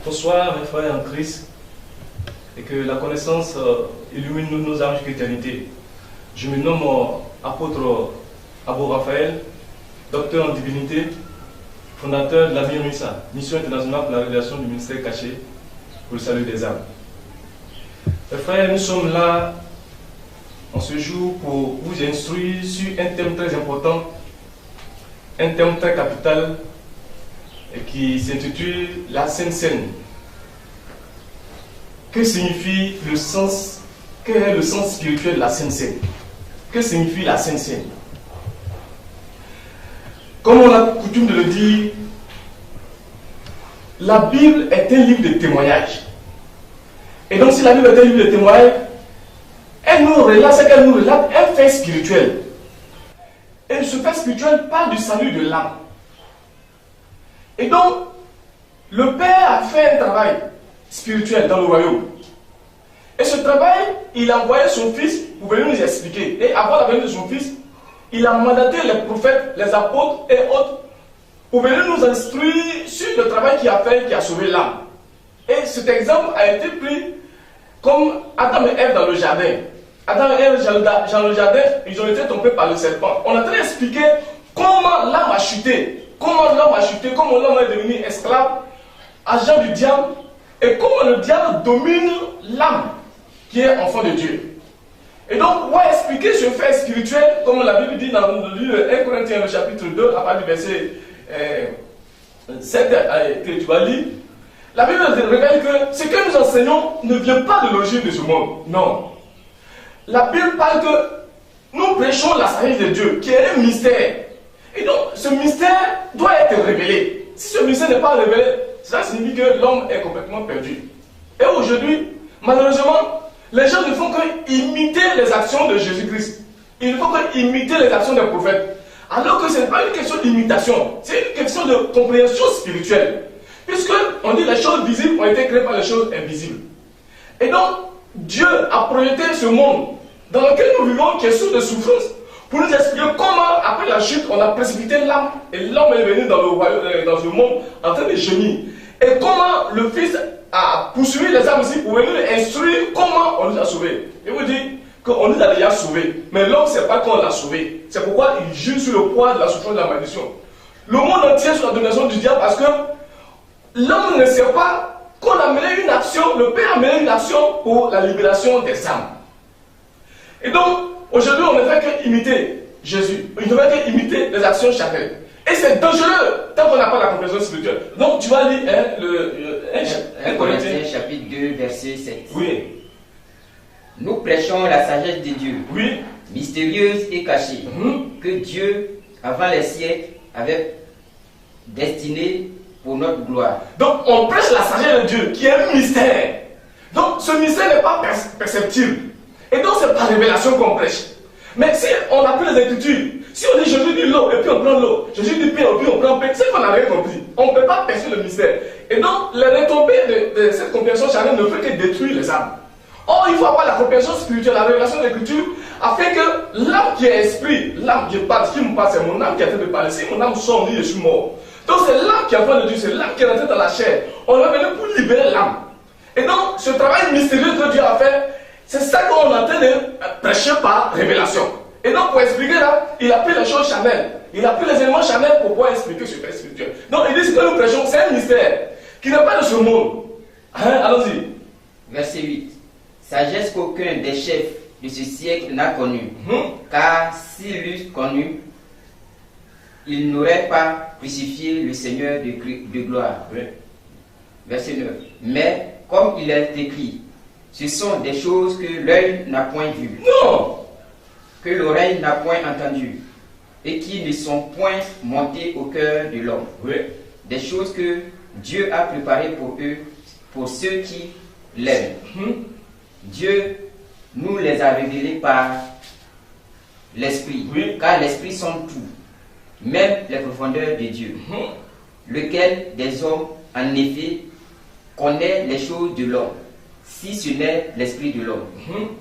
Bonsoir mes frères en Christ, et que la connaissance illumine nos âmes jusqu'à l'éternité. Je me nomme apôtre Abou Raphaël, docteur en divinité, fondateur de la MIRMISA, Mission internationale pour la révélation du ministère caché pour le salut des âmes. Mes frères, nous sommes là en ce jour pour vous instruire sur un thème très important, un thème très capital, et qui s'intitule la Sainte Seine. Que signifie le sens, quel est le sens spirituel de la Sainte Seine? Que signifie la Sainte Seine? Comme on a coutume de le dire, la Bible est un livre de témoignage. Et donc si la Bible est un livre de témoignage, elle nous relate, c'est qu'elle nous relate un fait spirituel. Et ce fait spirituel parle du salut de l'âme. Et donc, le Père a fait un travail spirituel dans le royaume. Et ce travail, il a envoyé son fils pour venir nous expliquer. Et avant la venue de son fils, il a mandaté les prophètes, les apôtres et autres pour venir nous instruire sur le travail qu'il a fait, qui a sauvé l'âme. Et cet exemple a été pris comme Adam et Ève dans le jardin. Adam et Ève dans le jardin, ils ont été tombés par le serpent. On a très expliqué comment l'âme a chuté. Comment l'homme a chuté, comment l'homme est devenu esclave, agent du diable, et comment le diable domine l'âme qui est enfant de Dieu. Et donc, on va expliquer ce fait spirituel, comme la Bible dit dans le livre 1 Corinthiens, le chapitre 2, à partir du verset 7 que tu vas lire. La Bible révèle que ce que nous enseignons ne vient pas de l'origine de ce monde. Non. La Bible parle que nous prêchons la sagesse de Dieu, qui est un mystère. Et donc, ce mystère doit être révélé. Si ce mystère n'est pas révélé, cela signifie que l'homme est complètement perdu. Et aujourd'hui, malheureusement, les gens ne font que imiter les actions de Jésus-Christ. Ils ne font que imiter les actions des prophètes. Alors que ce n'est pas une question d'imitation, c'est une question de compréhension spirituelle. Puisque on dit les choses visibles ont été créées par les choses invisibles. Et donc, Dieu a projeté ce monde dans lequel nous vivons, qui est source de souffrance, pour nous expliquer comment, après la chute, on a précipité l'âme, et l'homme est venu dans le monde en train de gémir. Et comment le Fils a poursuivi les âmes ici pour venir instruire comment on nous a sauvés. Je vous dis qu'on nous a déjà sauvés, mais l'homme ne sait pas qu'on l'a sauvé. C'est pourquoi il juge sur le poids de la souffrance de la malédiction. Le monde entier est sous la domination du diable parce que l'homme ne sait pas qu'on a mené une action, le Père a mené une action pour la libération des âmes. Et donc, aujourd'hui, on ne fait qu'imiter Jésus. On ne fait qu'imiter les actions charnelles. Et c'est dangereux tant qu'on n'a pas la compréhension spirituelle. Donc, tu vas lire 1 Corinthiens chapitre 2, verset 7. Oui. Nous prêchons la sagesse de Dieu, Oui. mystérieuse et cachée, que Dieu, avant les siècles, avait destinée pour notre gloire. Donc, on prêche la sagesse de Dieu, qui est un mystère. Donc, ce mystère n'est pas perceptible. Et donc, c'est par révélation qu'on prêche. Mais si on a pris les Écritures, si on dit Jésus dit l'eau et puis on prend l'eau, Jésus dit pain et puis on prend pain, c'est qu'on n'a rien compris. On ne peut pas percer le mystère. Et donc, les retombées de cette compréhension charnelle ne fait que détruire les âmes. Or, il faut avoir la compréhension spirituelle, la révélation de l'Écriture, afin que l'âme qui est esprit, l'âme qui parle, ce qui me parle, c'est mon âme qui est en train de parler. Si mon âme sort, je suis mort. Donc, c'est l'âme qui est en train de Dieu, c'est l'âme qui est rentrée dans la chair. On est venu pour libérer l'âme. Et donc, ce travail mystérieux que Dieu a fait, c'est ça qu'on est en train de prêcher par révélation. Et donc, pour expliquer là, il a pris les choses charnelles. Il a pris les éléments charnels pour pouvoir expliquer ce fait spirituel. Donc, il dit ce que nous prêchons, c'est un mystère qui n'est pas de ce monde. Hein? Allons-y. Verset 8. Sagesse qu'aucun des chefs de ce siècle n'a connue. Car s'il l'eût connue, il n'aurait pas crucifié le Seigneur de gloire. Oui. Verset 9. Mais, comme il est écrit, ce sont des choses que l'œil n'a point vues. Non. Que l'oreille n'a point entendu, et qui ne sont point montées au cœur de l'homme. Oui. Des choses que Dieu a préparées pour eux, pour ceux qui l'aiment. Dieu nous les a révélées par l'Esprit, Oui. car l'Esprit sonde tout, même les profondeurs de Dieu, lequel des hommes, en effet, connaît les choses de l'homme, si ce n'est l'Esprit de l'homme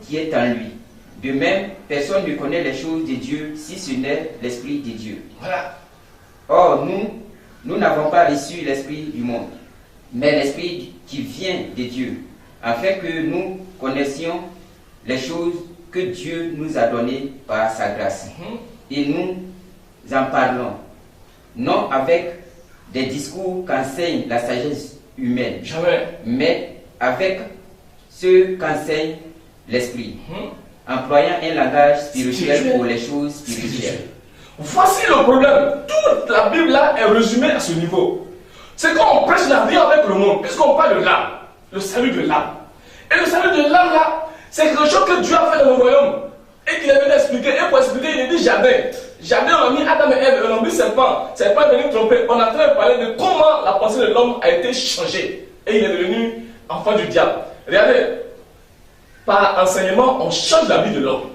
qui est en lui. De même, personne ne connaît les choses de Dieu si ce n'est l'Esprit de Dieu. Voilà. Or, nous n'avons pas reçu l'Esprit du monde, mais l'Esprit qui vient de Dieu, afin que nous connaissions les choses que Dieu nous a données par sa grâce. Et nous en parlons, non avec des discours qu'enseigne la sagesse humaine, mais avec ce qu'enseigne l'Esprit, employant un langage spirituel pour les choses spirituelles. Voici le problème. Toute la Bible là est résumée à ce niveau. C'est quand on prêche la vie avec le monde, puisqu'on parle de l'âme, le salut de l'âme. Et le salut de l'âme là, c'est quelque chose que Dieu a fait dans le royaume. Et qu'il est venu expliquer. Et pour expliquer, il dit jardin. Jardin, on a mis Adam et Ève, on a mis serpent. Serpent est venu tromper. On a en train de parler de comment la pensée de l'homme a été changée. Et il est devenu enfant du diable. Regardez, par enseignement, on change la vie de l'homme.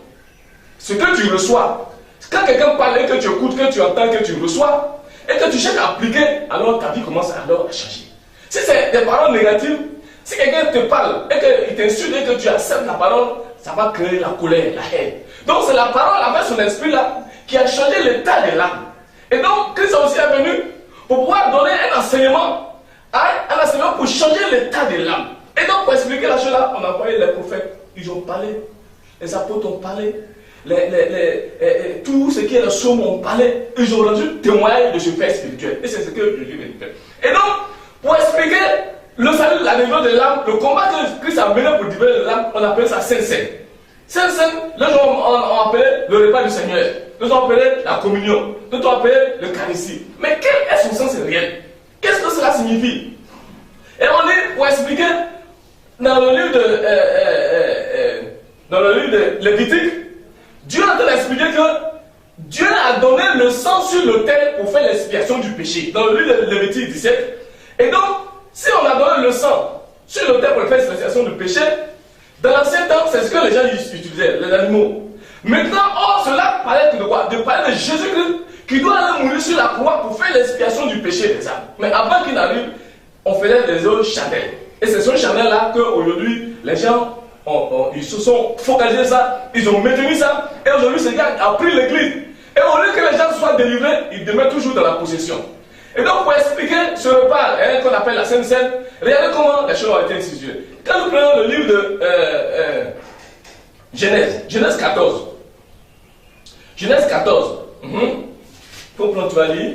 Ce que tu reçois, quand quelqu'un parle et que tu écoutes, que tu entends, que tu reçois, et que tu cherches à appliquer, alors ta vie commence alors à changer. Si c'est des paroles négatives, si quelqu'un te parle et qu'il t'insulte et que tu acceptes la parole, ça va créer la colère, la haine. Donc c'est la parole avec son esprit là qui a changé l'état de l'âme. Et donc Christ aussi est venu pour pouvoir donner un enseignement pour changer l'état de l'âme. Et donc pour expliquer la chose là, on a envoyé les prophètes, ils ont parlé, les apôtres ont parlé, tout ce qui est le psaume ont parlé, ils ont rendu témoignage de ce fait spirituel. Et c'est ce que Jésus veut faire. Et donc, pour expliquer le salut, la délivrance de l'âme, le combat que Christ a mené pour libérer l'âme, on appelle ça Saint-Saint. Saint-Saint, les gens ont appelé le repas du Seigneur, les gens ont appelé la communion, les gens ont appelé l'Eucharistie. Mais quel est son sens réel? Qu'est-ce que cela signifie? Et on est pour expliquer dans le livre de Lévitique, Dieu a expliqué que Dieu a donné le sang sur l'autel pour faire l'expiation du péché. Dans le livre de Lévitique 17. Et donc, si on a donné le sang sur l'autel pour faire l'expiation du péché, dans l'ancien temps, c'est ce que les gens utilisaient, les animaux. Maintenant, cela parlait de quoi? De parler de Jésus-Christ qui doit aller mourir sur la croix pour faire l'expiation du péché des âmes. Mais avant qu'il n'arrive, on faisait des eaux charnelles. Et c'est ce charnel-là qu'aujourd'hui, les gens ils se sont focalisés sur ça, ils ont maintenu ça, et aujourd'hui, ce gars a pris l'église. Et au lieu que les gens soient délivrés, ils demeurent toujours dans la possession. Et donc, pour expliquer ce repas qu'on appelle la Sainte Seine, regardez comment les choses ont été instituées. Quand nous prenons le livre de Genèse 14. Genèse 14. Faut prendre, tu vas lire.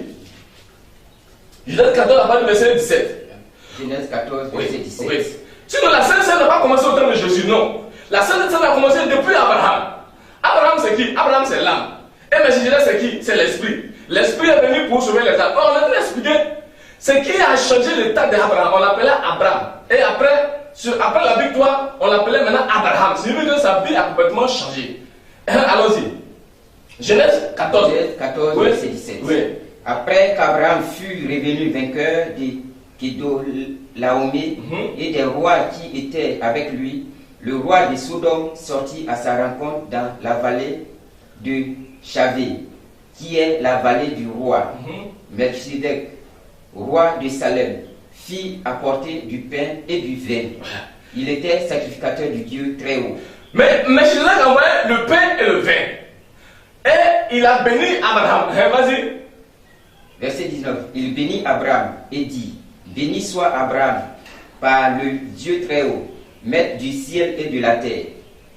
Genèse 14, à partir du verset 17. Genèse 14, verset 17. Oui. Sinon, la Sainte Seine n'a pas commencé au temps de Jésus, non. La Sainte Seine a commencé depuis Abraham. Abraham, c'est qui? Abraham, c'est l'âme. Et Melchizedek, c'est qui? C'est l'esprit. L'esprit est venu pour sauver les âmes. On a déjà expliqué ce qui a changé l'état d'Abraham. On l'appelait Abraham. Et après la victoire, on l'appelait maintenant Abraham. C'est-à-dire que sa vie a complètement changé. Allons-y. Genèse 14. Genèse 14, oui. Verset 17. Oui. Après qu'Abraham fut revenu vainqueur de Kédolaomé et des rois qui étaient avec lui, le roi de Sodome sortit à sa rencontre dans la vallée de Chavé, qui est la vallée du roi. Melchizedek, roi de Salem, fit apporter du pain et du vin. Il était sacrificateur du Dieu très haut. Mais Melchizedek envoyait le pain et le vin. Et il a béni Abraham. Vas-y. Verset 19. Il bénit Abraham et dit: béni soit Abraham par le Dieu très haut, maître du ciel et de la terre.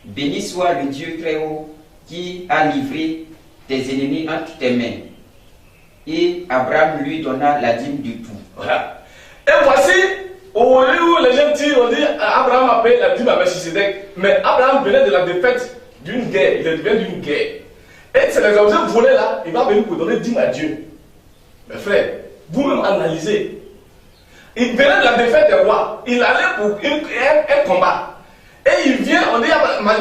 Béni soit le Dieu très haut qui a livré tes ennemis entre tes mains. Et Abraham lui donna la dîme du tout. Voilà. Et voici, au lieu où les gens tirent, on dit Abraham a payé la dîme à Melchizedek. Mais Abraham venait de la défaite d'une guerre. Il vient d'une guerre. Et c'est les objets volés là, il va venir pour donner dîme à Dieu. Mes frères, vous-même analysez. Il venait de la défaite des rois. Il allait pour un combat. Et il vient, on dit,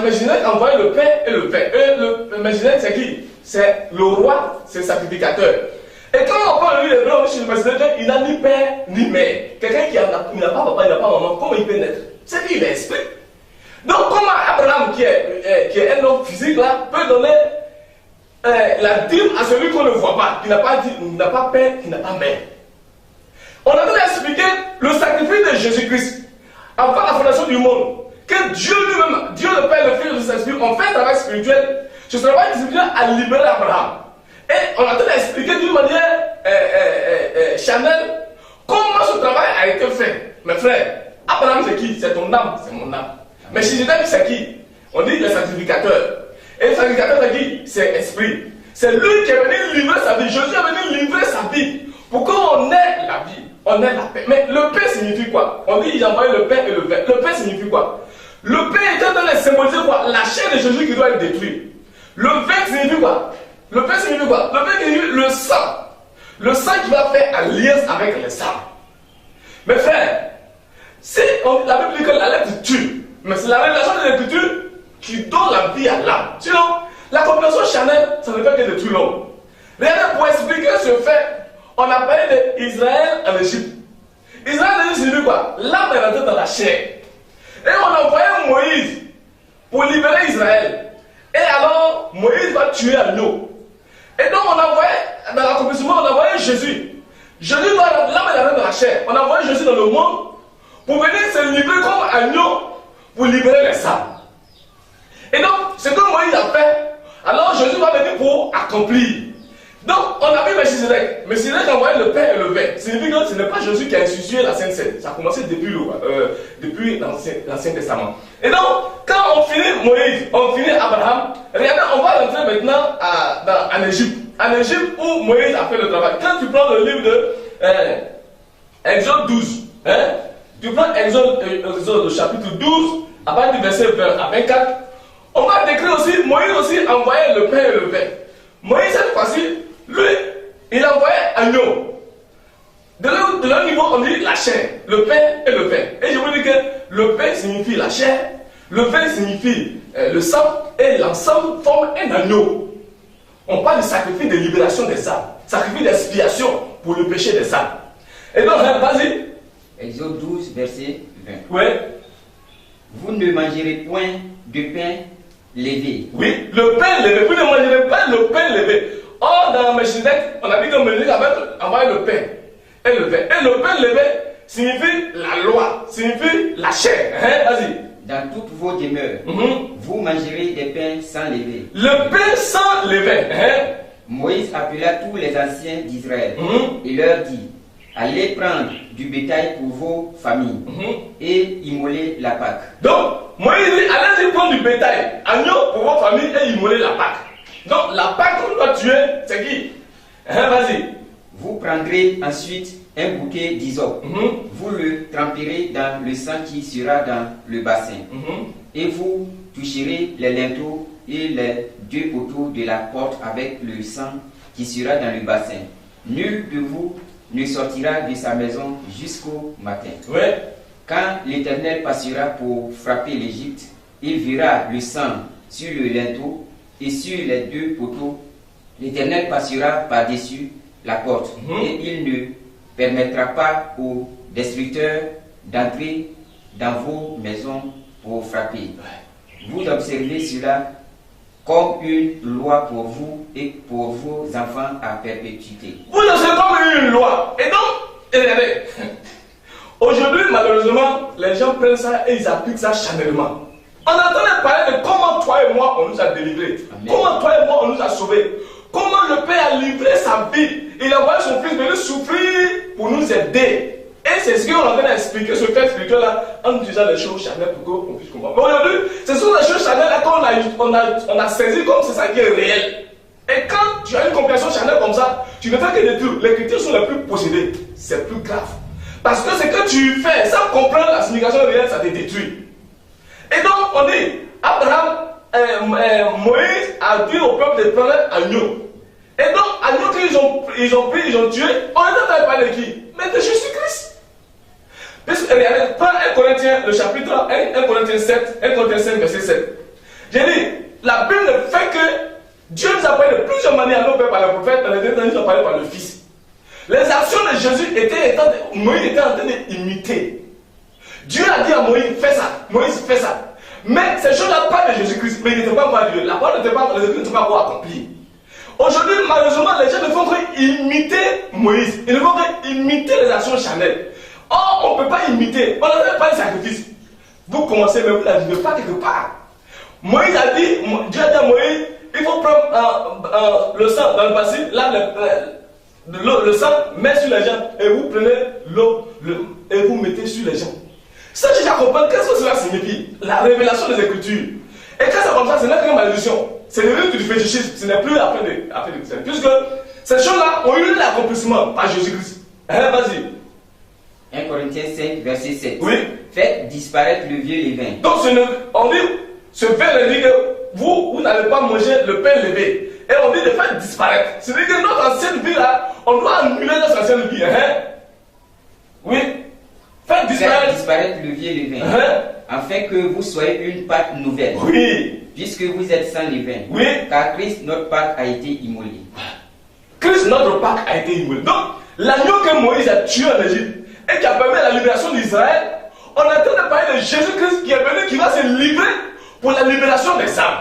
Melchizedek envoie le pain et le vin. Et le Melchizedek, c'est qui? C'est le roi, c'est le sacrificateur. Et quand on parle de lui, les blancs, chez le Melchizedek, il n'a ni père ni mère. Quelqu'un qui n'a pas papa, il n'a pas maman, comment il peut naître? C'est lui, il est esprit. Donc, comment Abraham, qui est un homme physique là, peut donner la dîme à celui qu'on ne voit pas, qui n'a pas père, qui n'a pas mère? On a déjà expliqué le sacrifice de Jésus-Christ avant la fondation du monde. Que Dieu lui-même, Dieu le Père, le Fils et le Saint-Esprit ont fait un travail spirituel. Ce travail spirituel a libéré Abraham. Et on a déjà expliqué d'une manière charnelle comment ce travail a été fait. C'est lui qui est venu livrer sa vie. Jésus est venu livrer sa vie pour qu'on ait la vie, on ait la paix. Mais le paix signifie quoi? On dit il a envoyé le pain et le vin. Le pain signifie quoi? Le pain est en train de symboliser quoi? La chair de Jésus qui doit être détruite. Le vin signifie quoi? Le pain signifie quoi? Le pain signifie le sang. Le sang qui va faire alliance avec le sang. Mes frères, si la Bible dit que la lettre tue, mais c'est la révélation de l'écriture qui donne la vie à l'âme. Sinon, la compréhension charnelle, ça ne fait que détruire l'homme. Regardez, pour expliquer ce fait, on a parlé d'Israël en Égypte. Israël en Égypte signifie quoi? L'âme est rentrée dans la chair. Et on a envoyé Moïse pour libérer Israël. Et alors, Moïse va tuer l'agneau. Et donc, on a envoyé, dans l'accomplissement, on a envoyé Jésus. Jésus, l'âme est rentrée dans la chair. On a envoyé Jésus dans le monde pour venir se livrer comme agneau pour libérer les âmes. Et donc, ce que Moïse a fait, alors Jésus va venir pour accomplir. Donc, on a vu Melchisedec. Melchisedec a envoyé le pain et le vin. Ça signifie que ce n'est pas Jésus qui a institué la Sainte Seine. Ça a commencé depuis l'Ancien Testament. Et donc, quand on finit Moïse, on finit Abraham, regardez, on va rentrer maintenant en Égypte. En Égypte où Moïse a fait le travail. Quand tu prends le livre de Exode 12, tu prends Exode chapitre 12, à partir du verset 20 à 24, on va décrire aussi, Moïse aussi envoyait le pain et le vin. Moïse, cette fois-ci, lui, il envoyait agneau. De leur niveau, on dit la chair, le pain et le vin. Et je vous dis que le pain signifie la chair, le vin signifie le sang, et l'ensemble forme un agneau. On parle de sacrifice de libération des âmes, sacrifice d'expiation pour le péché des âmes. Et donc, vas-y. Exode 12, verset 20. Oui. Vous ne mangerez point de pain levé. Oui, le pain levé. Vous ne mangerez pas le pain levé. Or, dans Melchisedec, on a dit que Melchisedec avait envoyé le pain et le vin. Et le pain levé signifie la loi, signifie la chair. Vas-y. Dans toutes vos demeures, vous mangerez des pains sans lever. Le pain sans levain. Moïse appela tous les anciens d'Israël et leur dit: allez prendre du bétail pour vos familles et immoler la Pâque. Donc, Moïse dit: allez prendre du bétail, agneau pour vos familles et immoler la Pâque. Donc, la Pâque qu'on doit tuer, c'est qui? Vas-y. Vous prendrez ensuite un bouquet d'hysope. Vous le tremperez dans le sang qui sera dans le bassin. Et vous toucherez les linteaux et les deux poteaux de la porte avec le sang qui sera dans le bassin. Nul de vous ne sortira de sa maison jusqu'au matin. Ouais. Quand l'Éternel passera pour frapper l'Égypte, il verra le sang sur le linteau et sur les deux poteaux. L'Éternel passera par-dessus la porte et il ne permettra pas aux destructeurs d'entrer dans vos maisons pour frapper. Vous observez cela comme une loi pour vous et pour vos enfants à perpétuité. Vous observez comme une loi. Et donc, regardez, aujourd'hui, malheureusement, les gens prennent ça et ils appliquent ça charnellement. On entendait parler de comment toi et moi on nous a délivrés. Amen. Comment toi et moi on nous a sauvés. Comment le Père a livré sa vie. Il a envoyé son Fils venir souffrir pour nous aider. Et c'est ce qu'on est en train d'expliquer, ce fait spirituel-là, en utilisant les choses charnelles pour qu'on puisse comprendre. Mais aujourd'hui, ce sont les choses charnelles-là qu'on a saisi comme c'est ça qui est réel. Et quand tu as une compréhension charnelle comme ça, tu ne fais que détruire. Les chrétiens sont les plus possédés. C'est plus grave. Parce que ce que tu fais, sans comprendre la signification réelle, ça te détruit. Et donc, on dit, Abraham, Moïse a dit au peuple de prendre un agneau. Et donc, agneau qu'ils ont tué, on est en train de parler de qui? Mais de Jésus-Christ. Puisque, regardez, prends 1 Corinthiens, le chapitre 1 Corinthiens 7, 1 Corinthiens 5, verset 7. J'ai dit, la Bible ne fait que Dieu nous a parlé de plusieurs manières à nos pères par le prophète, dans les derniers temps, il nous a parlé par le Fils. Les actions de Jésus Moïse était en train d'imiter. Dieu a dit à Moïse, fais ça. Moïse fait ça. Mais ces choses-là parlent de Jésus-Christ, mais il n'était pas encore Dieu. La parole n'était pas, les écrits n'étaient pas encore accomplis. Aujourd'hui, malheureusement, les gens ne font qu'imiter Moïse. Ils ne font qu'imiter les actions charnelles. Or, on ne peut pas imiter. On n'a pas de sacrifice. Vous commencez, mais vous n'arrivez pas quelque part. Moïse a dit, Dieu a dit à Moïse, il faut prendre le sang dans le bassin, là, le sang, met sur les gens, et vous prenez l'eau, et vous mettez sur les gens. Ça, j'ai déjà compris, qu'est-ce que cela signifie? La révélation des Écritures. Et quand c'est comme ça, ce n'est qu'une malédiction. c'est devenu du fétichisme, ce n'est plus après de puisque ces choses-là ont eu l'accomplissement par Jésus-Christ. Vas-y. 1 Corinthiens 5, verset 7. Oui. Faites disparaître le vieux levain. Donc, on dit, ce pain dit que vous n'allez pas manger le pain levé. Et on dit de faire disparaître. C'est-à-dire que notre ancienne vie là, on doit annuler notre ancienne vie. Oui. Faites disparaître le vieux levain. Afin que vous soyez une Pâque nouvelle. Oui. Puisque vous êtes sans levain. Oui. Car Christ, notre Pâque, a été immolé. Christ, notre Pâque, a été immolé. Donc, l'agneau que Moïse a tué en Égypte et qui a permis la libération d'Israël, on est en train de parler de Jésus-Christ qui est venu, qui va se livrer pour la libération des âmes.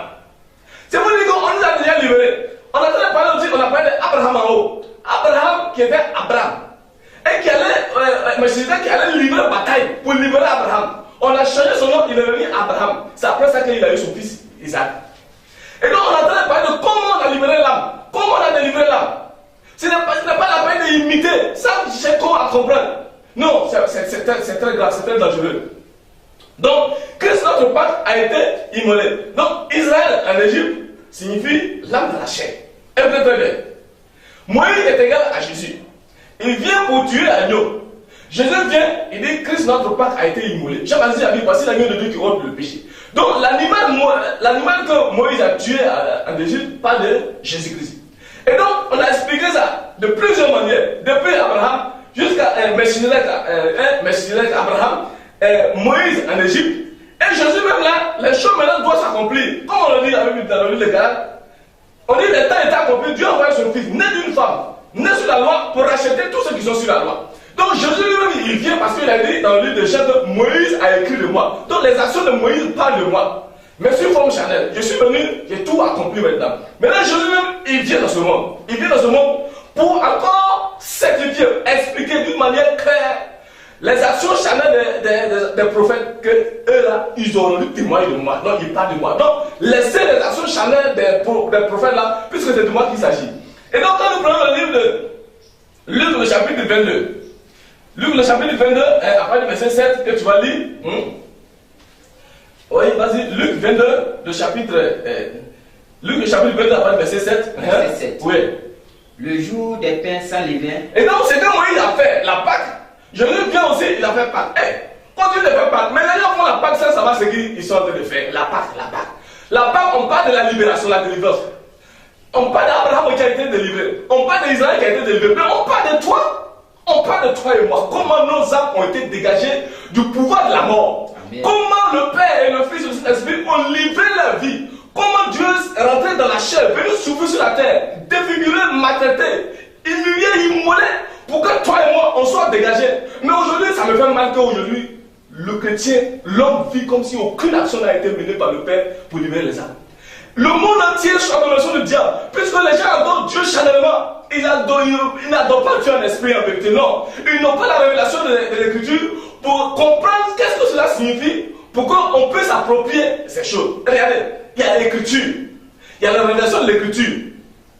C'est pour dire qu'on nous a déjà libérés. On est en train de parler aussi, on a parlé d'Abraham en haut. Abraham qui était Abraham. Et qui allait livrer la bataille pour libérer Abraham. On a changé son nom, il est devenu Abraham. C'est après ça qu'il a eu son fils Isaac. Et donc on est en train de parler de comment on a libéré l'âme. Comment on a délivré l'âme. Ce n'est pas la peine d'imiter. Ça, c'est trop à comprendre. Non, c'est très grave, c'est très dangereux. Donc, Christ notre Pâque a été immolé. Donc, Israël en Égypte signifie l'âme de la chair. Et très très bien. Moïse est égal à Jésus. Il vient pour tuer l'agneau. Jésus vient, il dit Christ notre Pâque a été immolé. Jean-Baptiste a dit voici l'agneau de Dieu qui ôte le péché. Donc, l'animal que Moïse a tué en Égypte parle de Jésus-Christ. Et donc, on a expliqué ça de plusieurs manières. Depuis Abraham jusqu'à Abraham, Moïse en Égypte. Et Jésus même là, les choses maintenant doivent s'accomplir. Comme on le dit dans le livre de Galates, on dit le temps est accompli, Dieu a envoyé son fils, né d'une femme, né sous la loi, pour racheter tous ceux qui sont sur la loi. Donc Jésus lui-même, il vient parce qu'il a dit dans le livre de Jean que Moïse a écrit de moi. Donc les actions de Moïse parlent de moi. Mais sur forme charnelle, je suis venu, j'ai tout accompli maintenant. Maintenant Jésus même, il vient dans ce monde. Il vient dans ce monde pour encore certifier, expliquer d'une manière claire les actions charnelles des prophètes que eux là, ils auront lu témoigner de moi. Non, ils parlent de moi. Donc, laissez les actions charnelles des prophètes là, puisque c'est de moi qu'il s'agit. Et donc, quand nous prenons le livre de Luc, le chapitre 22, Luc, le chapitre 22, après le verset 7, que tu vas lire. Oui, vas-y, Luc 22, le chapitre 22, après le verset 7. Verset 7. Oui. Le jour des pains sans levain. Et donc, c'est que Moïse a fait la Pâque. Je le viens aussi, il a fait Pâque. Continue de faire Pâque. Mais les gens font la Pâque sans savoir ce qu'ils sont en train de faire. La Pâque. La Pâque, on parle de la libération, la délivrance. On parle d'Abraham qui a été délivré. On parle d'Israël qui a été délivré. Mais on parle de toi. On parle de toi et moi. Comment nos âmes ont été dégagées du pouvoir de la mort. Amen. Comment le Père et le Fils et le Saint-Esprit ont livré leur vie. Comment Dieu est rentré dans la chair, venu souffrir sur la terre, défiguré, maltraité, humilié, immolé, pour que toi et moi, on soit dégagés. Mais aujourd'hui, ça me fait mal qu'aujourd'hui, le chrétien, l'homme vit comme si aucune action n'a été menée par le Père pour libérer les âmes. Le monde entier soit dans l'action du diable, puisque les gens adorent Dieu charnellement. Ils n'adorent pas Dieu en esprit, en vérité, non. Ils n'ont pas la révélation de l'Écriture pour comprendre qu'est-ce que cela signifie, pour qu'on puisse s'approprier ces choses. Regardez, il y a l'Écriture, il y a la révélation de l'Écriture,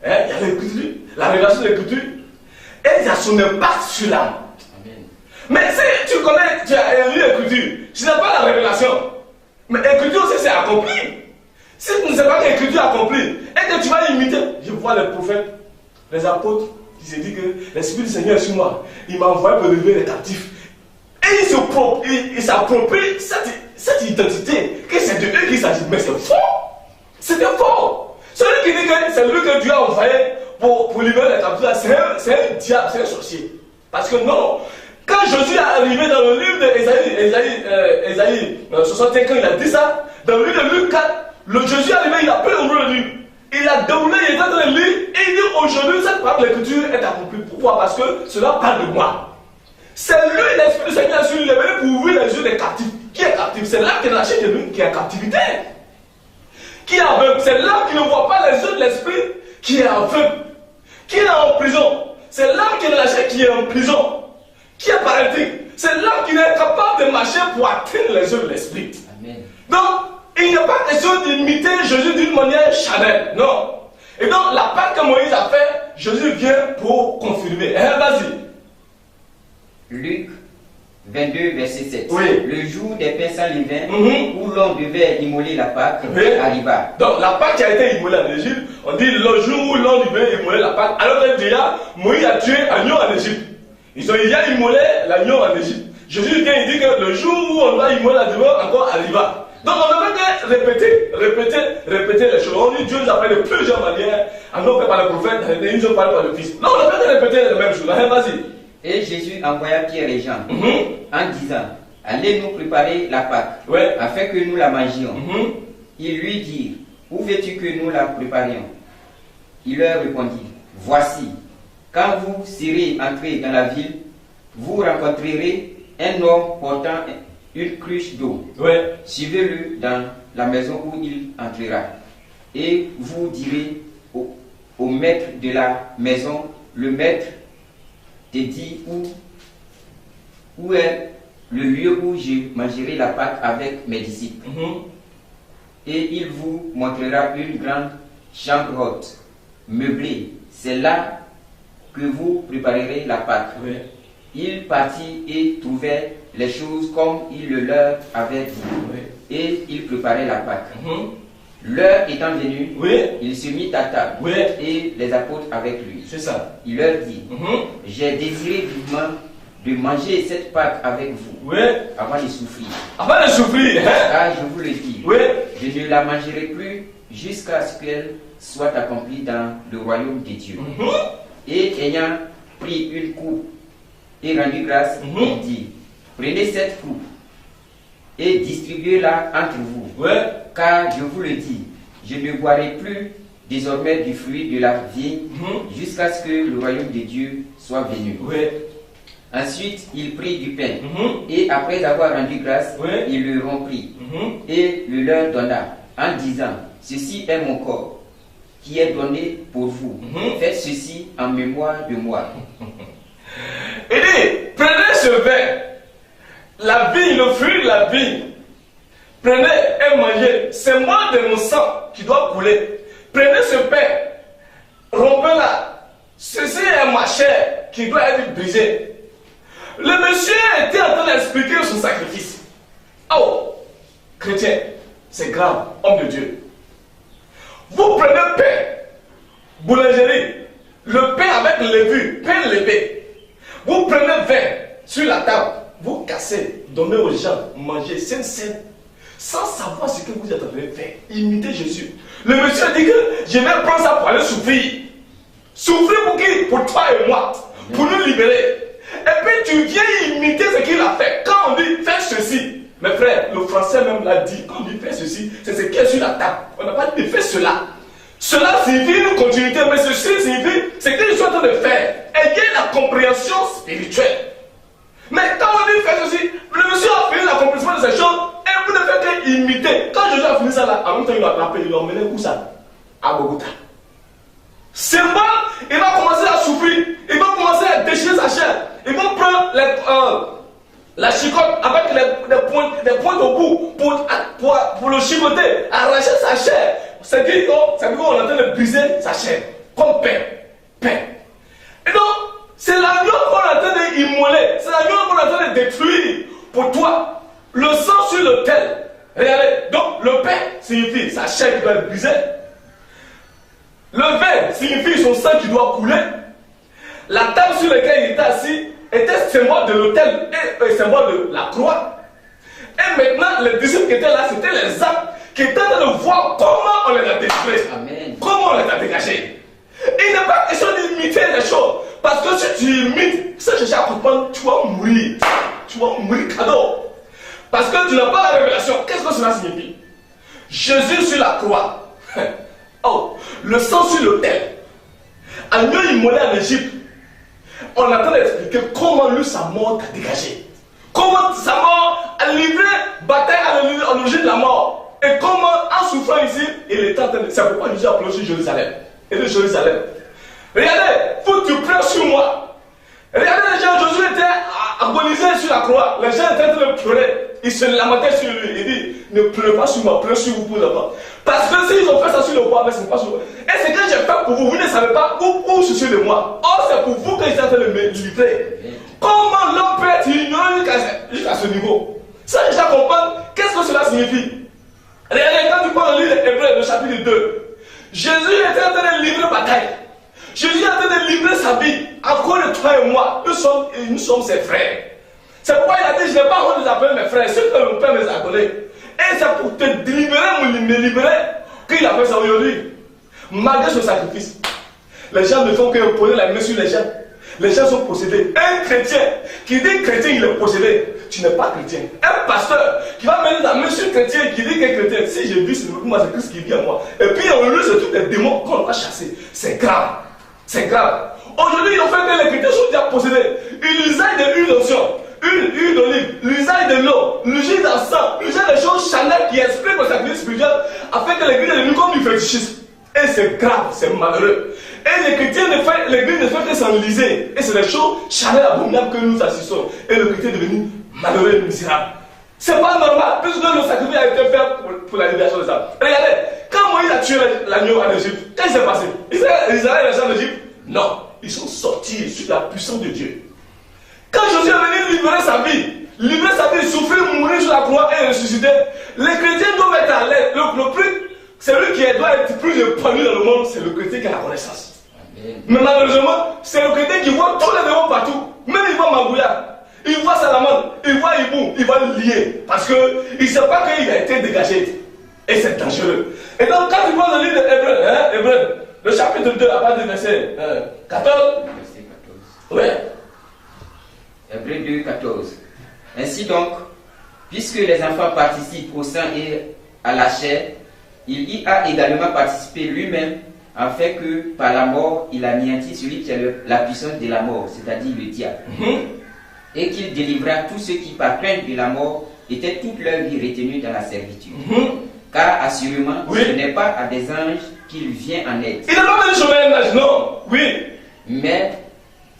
il y a l'Écriture, la révélation de l'Écriture, et il y a son impact sur l'âme. Mais si tu connais, tu as lu l'Écriture, tu n'as pas la révélation, mais l'Écriture aussi c'est accompli. Si tu ne sais pas que l'Écriture est accomplie, et que tu vas imiter, je vois les prophètes, les apôtres, qui se disent que l'Esprit du Seigneur est sur moi, il m'a envoyé pour lever les captifs. Et ils s'approprient cette identité, que c'est de eux qu'il s'agit. Mais c'est faux. C'était faux. Celui qui dit que c'est lui que Dieu a envoyé pour libérer les captifs, c'est un diable, c'est un sorcier. Parce que non, quand Jésus est arrivé dans le livre d'Ésaïe 65, quand il a dit ça, dans le livre de Luc 4, le Jésus est arrivé, il a pris le livre. Il a déroulé, il est en train de lire, et il dit aujourd'hui, cette parole de l'Écriture est accomplie. Pourquoi? Parce que cela parle de moi. C'est lui, l'Esprit du Seigneur, il est venu pour ouvrir les yeux des captifs. Qui est captif? C'est l'âme qui est dans la chair de lui, qui est en captivité. Qui est aveugle? C'est l'âme qui ne voit pas les yeux de l'Esprit, qui est aveugle. Qui est en prison? C'est l'âme qui est dans la chair, qui est en prison. Qui est paralytique? C'est l'âme qui n'est capable de marcher pour atteindre les yeux de l'Esprit. Donc, il n'y a pas question d'imiter Jésus d'une manière charnelle. Non. Et donc, la Pâque que Moïse a fait, Jésus vient pour confirmer. Vas-y. Luc 22, verset 7. Oui. Le jour des pains sans levain, où l'on devait immoler la Pâque, arriva. Donc la Pâque qui a été immolée en Égypte, on dit le jour où l'on devait immoler la Pâque, alors que déjà, Moïse a tué l'agneau en Égypte. Ils ont déjà immolé l'agneau en Égypte. Jésus vient, il dit que le jour où on doit immoler l'agneau, encore arriva. Donc on ne peut que répéter les choses. On dit Dieu nous a parlé de plusieurs manières. En nous fait par le prophète, et nous ont parlé par le Fils. Non, on ne peut que répéter les mêmes choses. Vas-y. Et Jésus envoya Pierre et Jean en disant, allez nous préparer la Pâque, afin que nous la mangions. Ils lui dirent, où veux-tu que nous la préparions? Il leur répondit, voici, quand vous serez entrés dans la ville, vous rencontrerez un homme portant une cruche d'eau. Suivez-le dans la maison où il entrera. Et vous direz au maître de la maison, le maître te dit où est le lieu où je mangerai la Pâque avec mes disciples. Et il vous montrera une grande chambre haute, meublée. C'est là que vous préparerez la Pâque. Il partit et trouvait les choses comme il le leur avait dit. Et il préparait la Pâque. L'heure étant venue, il se mit à table et les apôtres avec lui. C'est ça. Il leur dit, j'ai désiré vivement de manger cette Pâque avec vous avant de souffrir. Avant de souffrir, Car je vous le dis, je ne la mangerai plus jusqu'à ce qu'elle soit accomplie dans le royaume de Dieu. Et ayant pris une coupe et rendu grâce, il dit, prenez cette coupe et distribuez-la entre vous. Car je vous le dis, je ne boirai plus désormais du fruit de la vigne jusqu'à ce que le royaume de Dieu soit venu. Ensuite, il prit du pain et après avoir rendu grâce, il le rompit et le leur donna en disant, ceci est mon corps qui est donné pour vous. Faites ceci en mémoire de moi. Il dit, prenez ce vin, la vigne, le fruit de la vigne. Prenez et mangez. C'est moi de mon sang qui doit couler. Prenez ce pain, rompez-la. Ceci est ma chair qui doit être brisée. Le monsieur était en train d'expliquer son sacrifice. Oh, chrétien, c'est grave, homme de Dieu. Vous prenez pain, boulangerie, le pain avec levure, pain levé. Vous prenez vin sur la table, vous cassez, donnez aux gens, mangez, sain, sans savoir ce que vous êtes en train de faire. Imitez Jésus. Le monsieur dit que je vais prendre ça pour aller souffrir. Souffrir pour qui? Pour toi et moi. Pour nous libérer. Et puis tu viens imiter ce qu'il a fait. Quand on dit fais ceci, mes frères, le français même l'a dit. Quand on dit fais ceci, c'est ce qui est sur la table. On n'a pas dit fais cela. Cela signifie une continuité, mais ceci signifie ce que je suis en train de faire. Ayez la compréhension spirituelle. Mais quand on dit fais ceci, le monsieur a fini l'accomplissement de ces choses et vous ne faites qu'imiter. Quand Jésus a fini ça là, en même temps il l'a attrapé, il l'a emmené où ça? À Bogota. C'est bon, il va commencer à souffrir, il va commencer à déchirer sa chair, il va prendre la chicote avec des pointes au bout pour le chicoter, arracher sa chair. C'est qu'on est en train de briser sa chair, comme pain. Et donc, c'est l'agneau qu'on est en train d'immoler, c'est l'agneau qu'on est en train de détruire pour toi. Le sang sur l'autel. Regardez, donc le pain signifie sa chair qui doit être brisée. Le vin signifie son sang qui doit couler. La table sur laquelle il était assis était symbole de l'autel et symbole de la croix. Et maintenant, les disciples qui étaient là, c'était les âmes qui étaient en train de voir comment on les a détruits. Comment on les a dégagés. Il n'est pas question d'imiter les choses. Parce que si tu imites, sans chercher à comprendre, tu vas mourir. Tu vas mourir cadeau. Parce que tu n'as pas la révélation. Qu'est-ce que cela signifie? Jésus sur la croix. Oh, le sang sur l'autel. Agneau immolé en Égypte. On est en train d'expliquer comment lui, sa mort t'a dégagé. Comment sa mort a livré bataille à l'origine de la mort. Et comment, en souffrant ici, il est en train de... C'est pourquoi Jésus a pleuré sur Jérusalem. Et de Jérusalem. Regardez, faut que tu pleures sur moi. Regardez les gens, Jésus était agonisé sur la croix. Les gens étaient en train de pleurer. Ils se lamentaient sur lui. Il dit, ne pleurez pas sur moi, pleurez sur vous pour d'abord. Parce que s'ils ont fait ça sur le roi, mais ce n'est pas sur moi. Et ce que j'ai fait pour vous, vous ne savez pas où je suis de moi. Or, c'est pour vous que j'étais en train de me livrer. Comment l'homme peut être ignoré jusqu'à ce niveau. Ça, déjà comprendre qu'est-ce que cela signifie. Regardez, quand tu parles de l'île Hébreu, le chapitre 2, Jésus était en train de livrer bataille. Jésus est en train de livrer sa vie. Encore de toi et moi, nous sommes ses frères. C'est pourquoi il a dit, je n'ai pas honte de les appeler mes frères, ceux que mon Père me les a appelés. Et c'est pour te me libérer, qu'il a fait ça aujourd'hui. Malgré ce sacrifice, les gens ne font qu'imposer la main sur les gens. Les gens sont possédés. Un chrétien qui dit chrétien, il est possédé. Tu n'es pas chrétien. Un pasteur qui va mener la main sur chrétien, qui dit qu'il est chrétien. Si j'ai vu, moi, c'est Christ qui vit en moi. Et puis, on lui, c'est tous les démons qu'on va chasser. C'est grave. C'est grave. Aujourd'hui, ils ont fait que les chrétiens sont déjà possédés. L'usage de une lotion, une huile d'olive, l'usage de l'eau, l'usage d'encens, l'usage des choses chanel qui expriment le sacrifice spirituel, afin que l'église est devenue comme du fétichisme. Et c'est grave, c'est malheureux. Et les chrétiens, l'église ne fait que s'enliser. Et c'est des choses charnelles abominables que nous assistons. Et le chrétien est devenu malheureux et misérable. C'est pas normal, puisque le sacrifice a été fait pour la libération des âmes. Regardez, quand Moïse a tué l'agneau en Égypte, qu'est-ce qui s'est passé? Israël est resté en Égypte? Non, ils sont sortis sur la puissance de Dieu. Quand Jésus est venu libérer sa vie, souffrir, mourir sur la croix et ressusciter, les chrétiens doivent être à l'aise. Celui qui doit être plus épanoui dans le monde, c'est le chrétien qui a la connaissance. Amen. Mais malheureusement, c'est le chrétien qui voit tous les démons partout. Même il voit Magouya, il voit Salamandre, il voit Hibou, il va le lier. Parce qu'il ne sait pas qu'il a été dégagé. Et c'est dangereux. Et donc, quand tu vois le livre d'Hébreu, le chapitre 2, à partir du verset 14. Verset 14. Oui. Hébreu 2, 14. Ainsi donc, puisque les enfants participent au sang et à la chair, il y a également participé lui-même, afin que par la mort, il anéantisse celui qui a la puissance de la mort, c'est-à-dire le diable, et qu'il délivra tous ceux qui, par crainte de la mort, étaient toute leur vie retenus dans la servitude. Car assurément, ce n'est pas à des anges qu'il vient en aide. Il n'a pas venu sauver un ange, non. Oui. Mais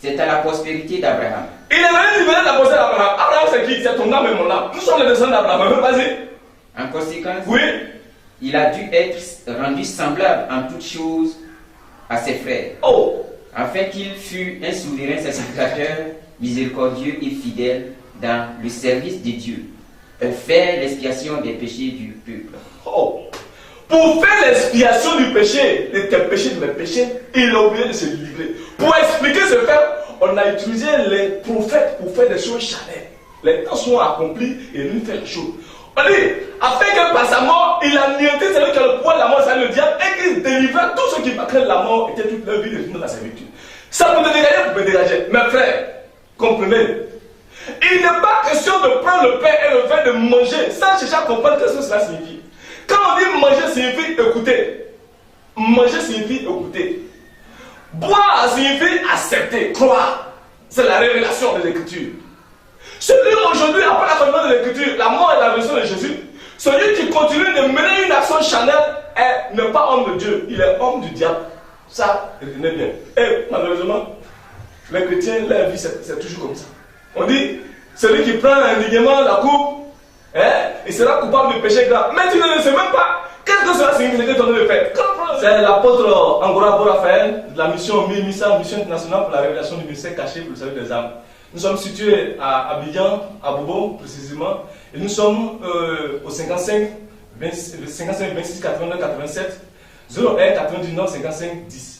c'est à la prospérité d'Abraham. Il est venu libérer la prospérité d'Abraham. Abraham, c'est qui? C'est ton âme et mon âme. Nous sommes les descendants d'Abraham. Vas-y. En conséquence, oui, il a dû être rendu semblable en toutes choses à ses frères. Oh. Afin qu'il fût un souverain sacrificateur, miséricordieux et fidèle dans le service de Dieu, pour faire l'expiation des péchés du peuple. Oh. Pour faire l'expiation du péché, de tes péchés, de mes péchés, il a oublié de se livrer. Pour expliquer ce fait, on a utilisé les prophètes pour faire des choses charnelles. Les temps sont accomplis et lui fait les choses. On dit, afin que par sa mort, il a anéanti celui qui a le pouvoir de la mort, c'est le diable, et qu'il délivrait tous ceux qui par crainte de la mort étaient toute leur vie de la servitude. Ça peut te dégager, vous pouvez dégager. Mes frères, comprenez. Il n'est pas question de prendre le pain et le vin, de manger, sans chercher à comprendre ce que cela signifie. Quand on dit manger signifie écouter. Manger signifie écouter. Boire signifie accepter, croire. C'est la révélation de l'Écriture. Celui aujourd'hui, après la connaissance de l'Écriture, la mort et la résurrection de Jésus, celui qui continue de mener une action charnelle n'est pas homme de Dieu, il est homme du diable. Ça, retenez bien. Et malheureusement, les chrétiens, leur vie, c'est toujours comme ça. On dit, celui qui prend indignement la coupe, il sera coupable de péché grave. Mais tu ne le sais même pas. Qu'est-ce que cela signifie que tu as de faire? C'est l'apôtre Angora Raphaël de la mission MIMISA, Mission internationale pour la révélation du mystère caché pour le salut des âmes. Nous sommes situés à Abidjan, à Bobo précisément, et nous sommes au 55 26 82 87 01 99 55 10.